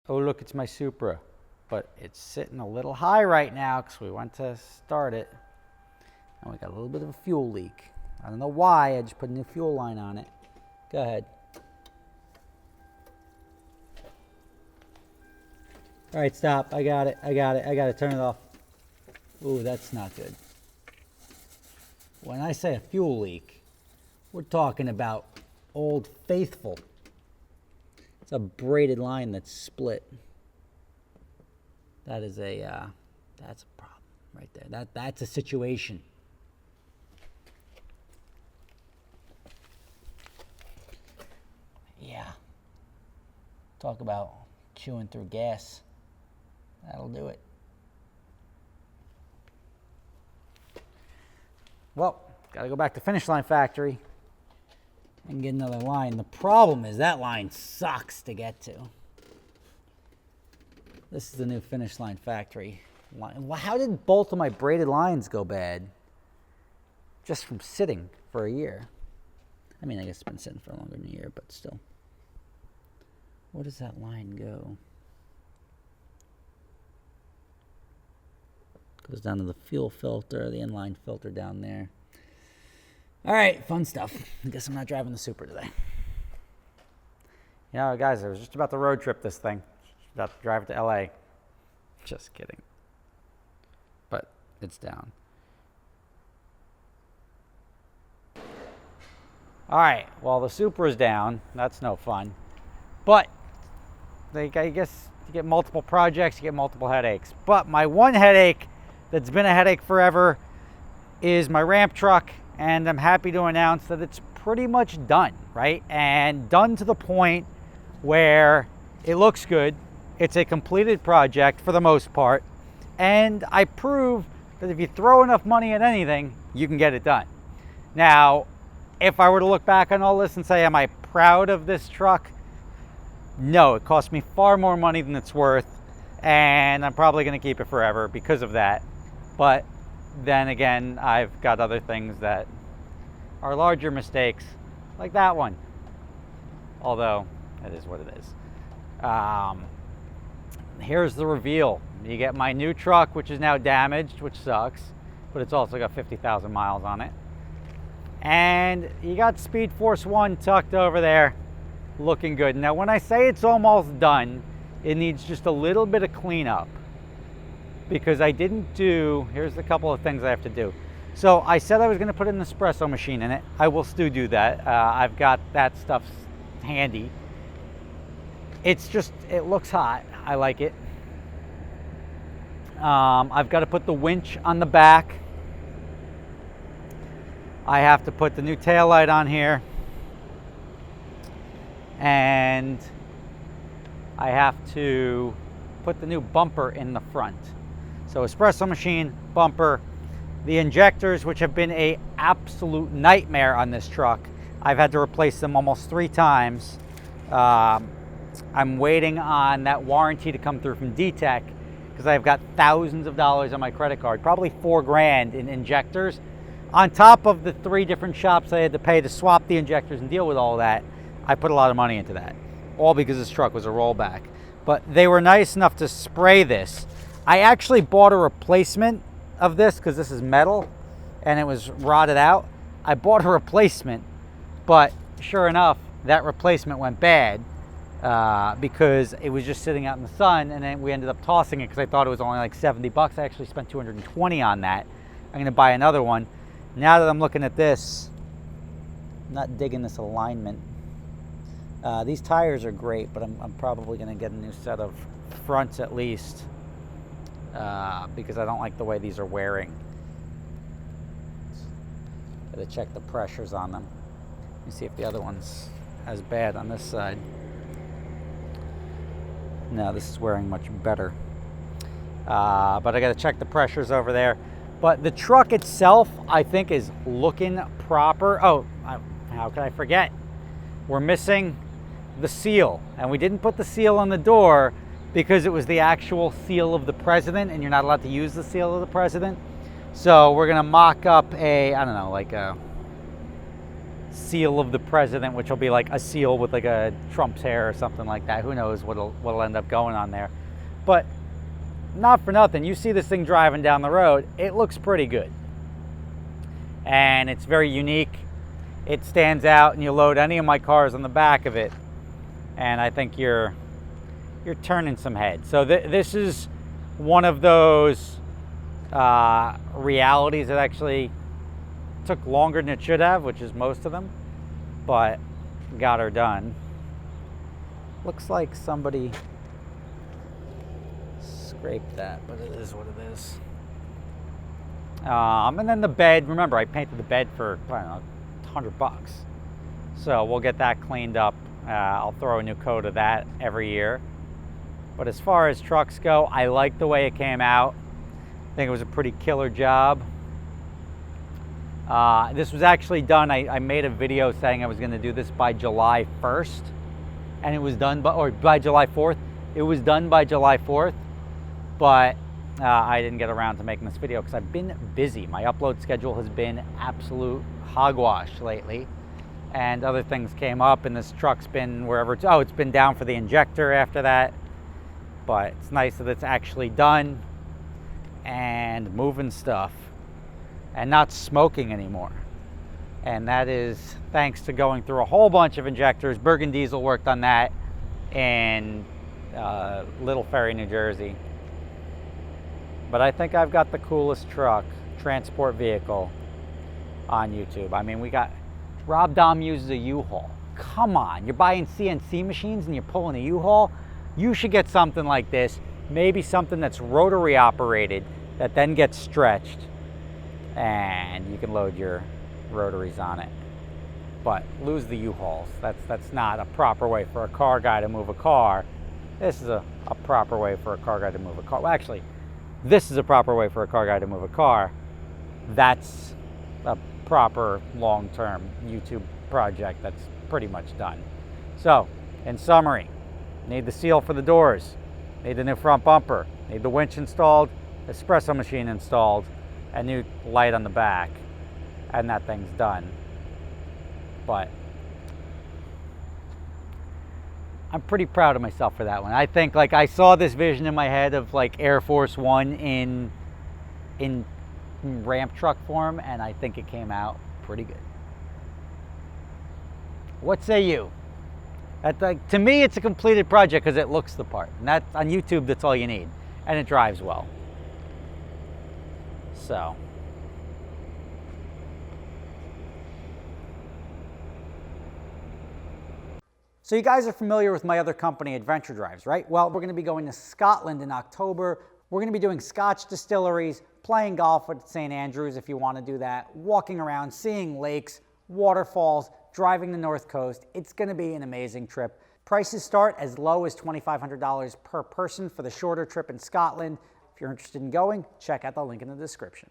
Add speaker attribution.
Speaker 1: Oh, look, it's my Supra. But it's sitting a little high right now because we went to start it. And we got a little bit of a fuel leak. I don't know why. I just put a new fuel line on it. Go ahead. All right, stop. I got it. I got to turn it off. Ooh, that's not good. When I say a fuel leak, we're talking about Old Faithful. It's a braided line that's split. That is that's a problem right there. That's a situation. Yeah. Talk about chewing through gas. That'll do it. Well, got to go back to Finish Line Factory and get another line. The problem is that line sucks to get to. This is the new Finish Line Factory line. How did both of my braided lines go bad? Just from sitting for a year. I mean, I guess it's been sitting for longer than a year, but still. Where does that line go? Goes down to the fuel filter, the inline filter down there. All right, fun stuff. I guess I'm not driving the Supra today. You know, guys, I was just about to road trip this thing. About to drive it to LA. Just kidding. But it's down. All right, well, the Supra's down. That's no fun. But I guess you get multiple projects, you get multiple headaches. But my one headache that's been a headache forever is my ramp truck, and I'm happy to announce that it's pretty much done, right? And done to the point where it looks good. It's a completed project for the most part, and I prove that if you throw enough money at anything, you can get it done. Now, if I were to look back on all this and say, am I proud of this truck? No, it cost me far more money than it's worth, and I'm probably going to keep it forever because of that. But then again, I've got other things that are larger mistakes, like that one. Although, it is what it is. Here's the reveal. You get my new truck, which is now damaged, which sucks, but it's also got 50,000 miles on it. And you got Speed Force 1 tucked over there, looking good. Now, when I say it's almost done, it needs just a little bit of cleanup. Because I didn't do, here's a couple of things I have to do. So I said I was going to put an espresso machine in it. I will still do that. I've got that stuff handy. It's just, it looks hot. I like it. I've got to put the winch on the back. I have to put the new taillight on here. And I have to put the new bumper in the front. So espresso machine, bumper, the injectors, which have been an absolute nightmare on this truck. I've had to replace them almost 3 times. I'm waiting on that warranty to come through from D-Tech because I've got thousands of dollars on my credit card, probably $4 grand in injectors. On top of the 3 different shops I had to pay to swap the injectors and deal with all that, I put a lot of money into that, all because this truck was a rollback. But they were nice enough to spray this. I actually bought a replacement of this because this is metal and it was rotted out. I bought a replacement, but sure enough, that replacement went bad because it was just sitting out in the sun, and then we ended up tossing it because I thought it was only like 70 bucks. I actually spent 220 on that. I'm gonna buy another one. Now that I'm looking at this, I'm not digging this alignment. These tires are great, but I'm probably gonna get a new set of fronts at least because I don't like the way these are wearing. Gotta check the pressures on them. Let me see if the other one's as bad on this side. No, this is wearing much better. But I gotta check the pressures over there. But the truck itself, I think, is looking proper. Oh, how can I forget? We're missing the seal, and we didn't put the seal on the door because it was the actual seal of the president, and you're not allowed to use the seal of the president. So we're gonna mock up a, I don't know, like a seal of the president, which will be like a seal with like a Trump's hair or something like that. Who knows what'll end up going on there. But not for nothing, you see this thing driving down the road, it looks pretty good. And it's very unique. It stands out, and you load any of my cars on the back of it, and I think you're turning some heads. So this is one of those realities that actually took longer than it should have, which is most of them, but got her done. Looks like somebody scraped that, but it is what it is. And then the bed, remember I painted the bed for, I don't know, $100. So we'll get that cleaned up. I'll throw a new coat of that every year. But as far as trucks go, I like the way it came out. I think it was a pretty killer job. This was actually done, I made a video saying I was going to do this by July 1st, and it was done by July 4th. It was done by July 4th, but I didn't get around to making this video because I've been busy. My upload schedule has been absolute hogwash lately, and other things came up, and this truck's been wherever it's been down for the injector after that. But it's nice that it's actually done and moving stuff and not smoking anymore. And that is thanks to going through a whole bunch of injectors. Bergen Diesel worked on that in Little Ferry, New Jersey. But I think I've got the coolest truck, transport vehicle on YouTube. I mean, we got, Rob Dom uses a U-Haul. Come on, you're buying CNC machines and you're pulling a U-Haul? You should get something like this, maybe something that's rotary operated that then gets stretched and you can load your rotaries on it. But lose the U-Hauls. That's not a proper way for a car guy to move a car. This is a proper way for a car guy to move a car. Well, actually, this is a proper way for a car guy to move a car. That's a proper long-term YouTube project that's pretty much done. So, in summary, need the seal for the doors, need the new front bumper, need the winch installed, espresso machine installed, a new light on the back, and that thing's done. But I'm pretty proud of myself for that one. I think, like, I saw this vision in my head of like Air Force One in ramp truck form, and I think it came out pretty good. What say you? To me, it's a completed project because it looks the part. And that, on YouTube, that's all you need. And it drives well. So. So you guys are familiar with my other company, Adventure Drives, right? Well, we're going to be going to Scotland in October. We're going to be doing Scotch distilleries, playing golf at St. Andrews if you want to do that, walking around, seeing lakes, waterfalls, driving the North Coast. It's going to be an amazing trip. Prices start as low as $2,500 per person for the shorter trip in Scotland. If you're interested in going, check out the link in the description.